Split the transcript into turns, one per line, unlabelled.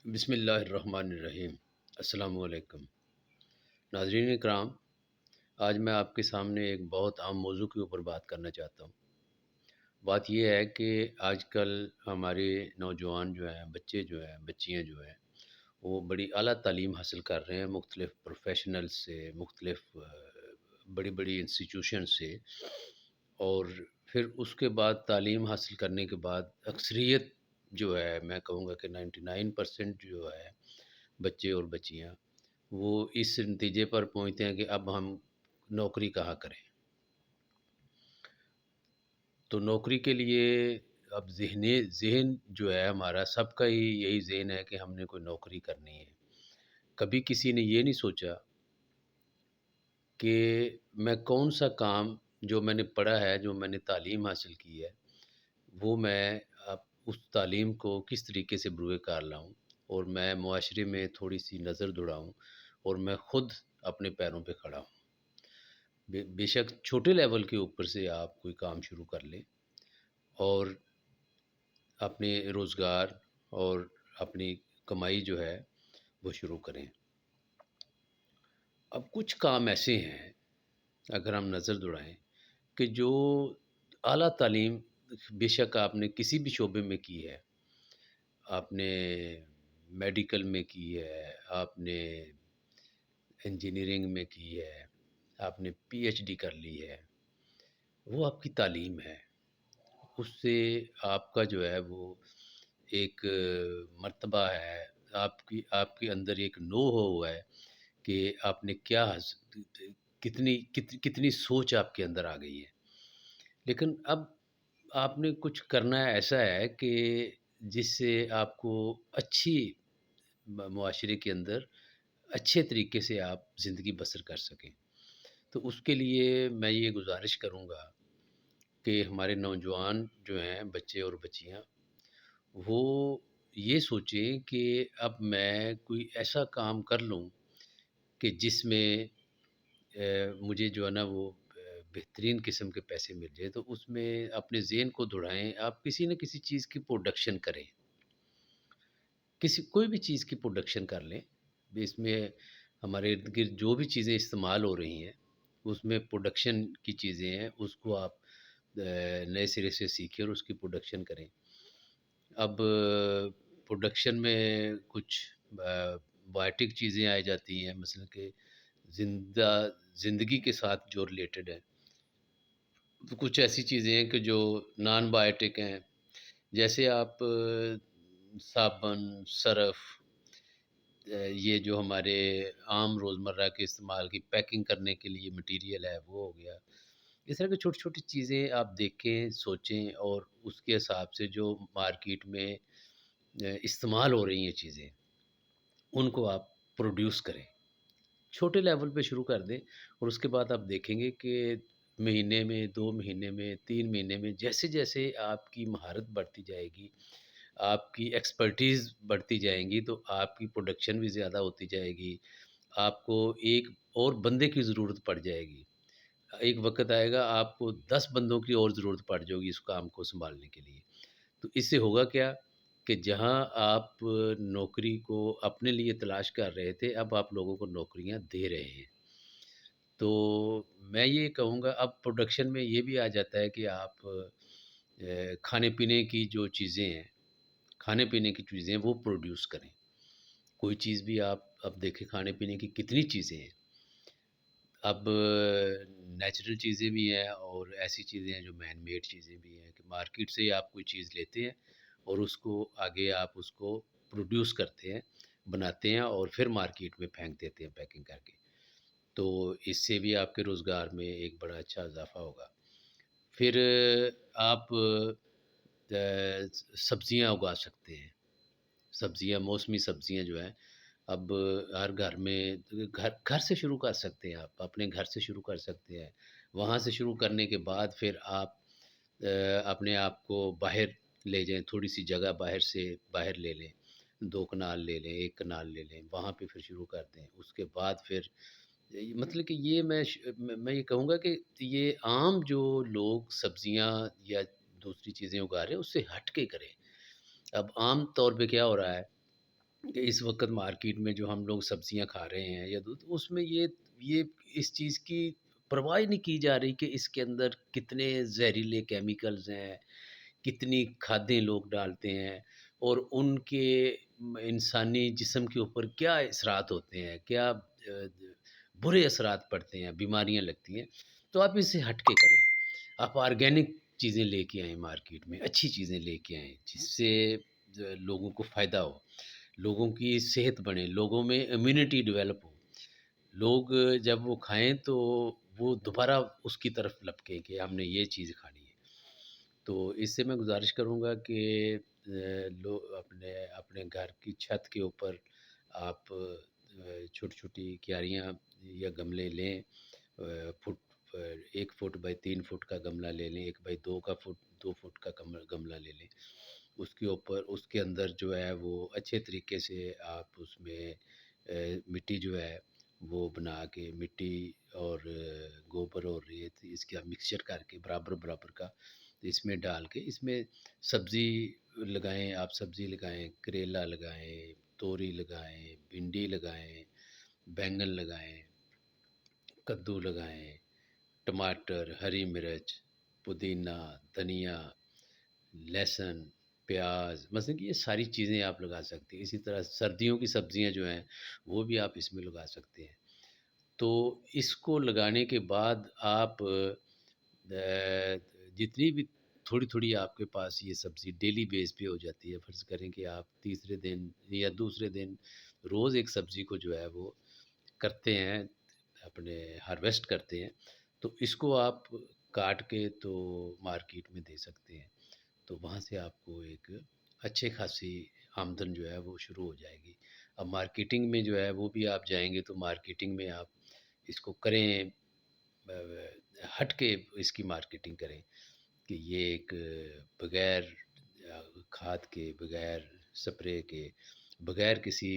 بسم اللہ الرحمن الرحیم۔ السلام علیکم ناظرین اکرام، آج میں آپ کے سامنے ایک بہت عام موضوع کے اوپر بات کرنا چاہتا ہوں۔ بات یہ ہے کہ آج کل ہمارے نوجوان جو ہیں، بچے جو ہیں، بچیاں جو ہیں، وہ بڑی اعلیٰ تعلیم حاصل کر رہے ہیں مختلف پروفیشنل سے، مختلف بڑی بڑی انسٹیٹیوشن سے، اور پھر اس کے بعد تعلیم حاصل کرنے کے بعد اکثریت جو ہے، میں کہوں گا کہ 99% جو ہے بچے اور بچیاں، وہ اس نتیجے پر پہنچتے ہیں کہ اب ہم نوکری کہاں کریں۔ تو نوکری کے لیے اب ذہن جو ہے ہمارا سب کا ہی یہی ذہن ہے کہ ہم نے کوئی نوکری کرنی ہے۔ کبھی کسی نے یہ نہیں سوچا کہ میں کون سا کام جو میں نے پڑھا ہے، جو میں نے تعلیم حاصل کی ہے، وہ میں اب اس تعلیم کو کس طریقے سے بروئے کار لاؤں، اور میں معاشرے میں تھوڑی سی نظر دوڑاؤں، اور میں خود اپنے پیروں پہ کھڑا ہوں۔ بے شک چھوٹے لیول کے اوپر سے آپ کوئی کام شروع کر لیں، اور اپنے روزگار اور اپنی کمائی جو ہے وہ شروع کریں۔ اب کچھ کام ایسے ہیں، اگر ہم نظر دوڑائیں، کہ جو اعلیٰ تعلیم بے شک آپ نے کسی بھی شعبے میں کی ہے، آپ نے میڈیکل میں کی ہے، آپ نے انجینئرنگ میں کی ہے، آپ نے پی ایچ ڈی کر لی ہے، وہ آپ کی تعلیم ہے۔ اس سے آپ کا جو ہے وہ ایک مرتبہ ہے، آپ کے اندر ایک نو ہوا ہے کہ آپ نے کیا کتنی سوچ آپ کے اندر آ گئی ہے۔ لیکن اب آپ نے کچھ کرنا ایسا ہے کہ جس سے آپ کو اچھی معاشرے کے اندر اچھے طریقے سے آپ زندگی بسر کر سکیں۔ تو اس کے لیے میں یہ گزارش کروں گا کہ ہمارے نوجوان جو ہیں، بچے اور بچیاں، وہ یہ سوچیں کہ اب میں کوئی ایسا کام کر لوں کہ جس میں مجھے جو ہے نا وہ بہترین قسم کے پیسے مل جائے۔ تو اس میں اپنے ذہن کو دوڑائیں، آپ کسی نہ کسی چیز کی پروڈکشن کریں، کوئی بھی چیز کی پروڈکشن کر لیں۔ اس میں ہمارے ارد گرد جو بھی چیزیں استعمال ہو رہی ہیں، اس میں پروڈکشن کی چیزیں ہیں، اس کو آپ نئے سرے سے سیکھیں اور اس کی پروڈکشن کریں۔ اب پروڈکشن میں کچھ بایوٹک چیزیں آ جاتی ہیں، مثلا کہ زندگی کے ساتھ جو ریلیٹڈ ہے۔ تو کچھ ایسی چیزیں ہیں کہ جو نان بایوٹک ہیں، جیسے آپ صابن، سرف، یہ جو ہمارے عام روزمرہ کے استعمال کی پیکنگ کرنے کے لیے مٹیریل ہے، وہ ہو گیا۔ اس طرح کی چھوٹی چھوٹی چیزیں آپ دیکھیں، سوچیں، اور اس کے حساب سے جو مارکیٹ میں استعمال ہو رہی ہیں چیزیں، ان کو آپ پروڈیوس کریں۔ چھوٹے لیول پہ شروع کر دیں، اور اس کے بعد آپ دیکھیں گے کہ مہینے میں، 2 مہینے میں، 3 مہینے میں، جیسے جیسے آپ کی مہارت بڑھتی جائے گی، آپ کی ایکسپرٹیز بڑھتی جائیں گی، تو آپ کی پروڈکشن بھی زیادہ ہوتی جائے گی۔ آپ کو ایک اور بندے کی ضرورت پڑ جائے گی۔ ایک وقت آئے گا آپ کو 10 بندوں کی اور ضرورت پڑ جائے گی اس کام کو سنبھالنے کے لیے۔ تو اس سے ہوگا کیا کہ جہاں آپ نوکری کو اپنے لیے تلاش کر رہے تھے، اب آپ لوگوں کو نوکریاں دے رہے ہیں۔ تو میں یہ کہوں گا، اب پروڈکشن میں یہ بھی آ جاتا ہے کہ آپ کھانے پینے کی جو چیزیں ہیں، کھانے پینے کی چیزیں وہ پروڈیوس کریں۔ کوئی چیز بھی آپ اب دیکھیں، کھانے پینے کی کتنی چیزیں ہیں۔ اب نیچرل چیزیں بھی ہیں، اور ایسی چیزیں ہیں جو مین میڈ چیزیں بھی ہیں، کہ مارکیٹ سے ہی آپ کوئی چیز لیتے ہیں، اور اس کو آگے آپ اس کو پروڈیوس کرتے ہیں، بناتے ہیں، اور پھر مارکیٹ میں پھینک دیتے ہیں پیکنگ کر کے۔ تو اس سے بھی آپ کے روزگار میں ایک بڑا اچھا اضافہ ہوگا۔ پھر آپ سبزیاں اگا سکتے ہیں۔ سبزیاں، موسمی سبزیاں جو ہیں، اب ہر گھر میں، گھر سے شروع کر سکتے ہیں، آپ اپنے گھر سے شروع کر سکتے ہیں۔ وہاں سے شروع کرنے کے بعد پھر آپ اپنے آپ کو باہر لے جائیں، تھوڑی سی جگہ باہر لے لیں، 2 کنال لے لیں، 1 کنال لے لیں، وہاں پہ پھر شروع کر دیں۔ اس کے بعد پھر مطلب کہ یہ میں یہ کہوں گا کہ یہ عام جو لوگ سبزیاں یا دوسری چیزیں اگا رہے ہیں، اس سے ہٹ کے کریں۔ اب عام طور پہ کیا ہو رہا ہے کہ اس وقت مارکیٹ میں جو ہم لوگ سبزیاں کھا رہے ہیں یا دودھ، اس میں یہ اس چیز کی پرواہ ہی نہیں کی جا رہی کہ اس کے اندر کتنے زہریلے کیمیکلز ہیں، کتنی کھادیں لوگ ڈالتے ہیں، اور ان کے انسانی جسم کے اوپر کیا اثرات ہوتے ہیں، کیا برے اثرات پڑتے ہیں، بیماریاں لگتی ہیں۔ تو آپ اس سے ہٹ کے کریں، آپ آرگینک چیزیں لے کے آئیں مارکیٹ میں، اچھی چیزیں لے کے آئیں جس سے لوگوں کو فائدہ ہو، لوگوں کی صحت بڑھے، لوگوں میں امیونٹی ڈیولپ ہو، لوگ جب وہ کھائیں تو وہ دوبارہ اس کی طرف لپکیں کہ ہم نے یہ چیز کھانی ہے۔ تو اس سے میں گزارش کروں گا کہ لو اپنے اپنے گھر کی چھت کے اوپر آپ چھوٹی چھوٹی کیاریاں یا گملے لیں، فٹ 1 فٹ بائی 3 فٹ کا گملہ لے لیں، 1 بائی 2 کا 2 فٹ کا گملہ لے لیں، اس کے اوپر اس کے اندر جو ہے وہ اچھے طریقے سے آپ اس میں مٹی جو ہے وہ بنا کے، مٹی اور گوبر اور ریت اس کا مکسچر کر کے برابر برابر کا اس میں ڈال کے، اس میں سبزی لگائیں، آپ سبزی لگائیں، کریلا لگائیں، توری لگائیں، بھنڈی لگائیں، بینگن لگائیں، کدو لگائیں، ٹماٹر، ہری مرچ، پودینہ، دھنیا، لہسن، پیاز، مثلاً کہ یہ ساری چیزیں آپ لگا سکتے ہیں۔ اسی طرح سردیوں کی سبزیاں جو ہیں وہ بھی آپ اس میں لگا سکتے ہیں۔ تو اس کو لگانے کے بعد آپ جتنی بھی تھوڑی تھوڑی آپ کے پاس یہ سبزی ڈیلی بیس پہ ہو جاتی ہے، فرض کریں کہ آپ تیسرے دن یا دوسرے دن روز ایک سبزی کو جو ہے وہ کرتے ہیں، اپنے ہارویسٹ کرتے ہیں، تو اس کو آپ کاٹ کے تو مارکیٹ میں دے سکتے ہیں۔ تو وہاں سے آپ کو ایک اچھے خاصی آمدن جو ہے وہ شروع ہو جائے گی۔ اب مارکیٹنگ میں جو ہے وہ بھی آپ جائیں گے تو مارکیٹنگ میں آپ اس کو کریں، ہٹ کے اس کی مارکیٹنگ کریں کہ یہ ایک بغیر کھاد کے، بغیر سپرے کے، بغیر کسی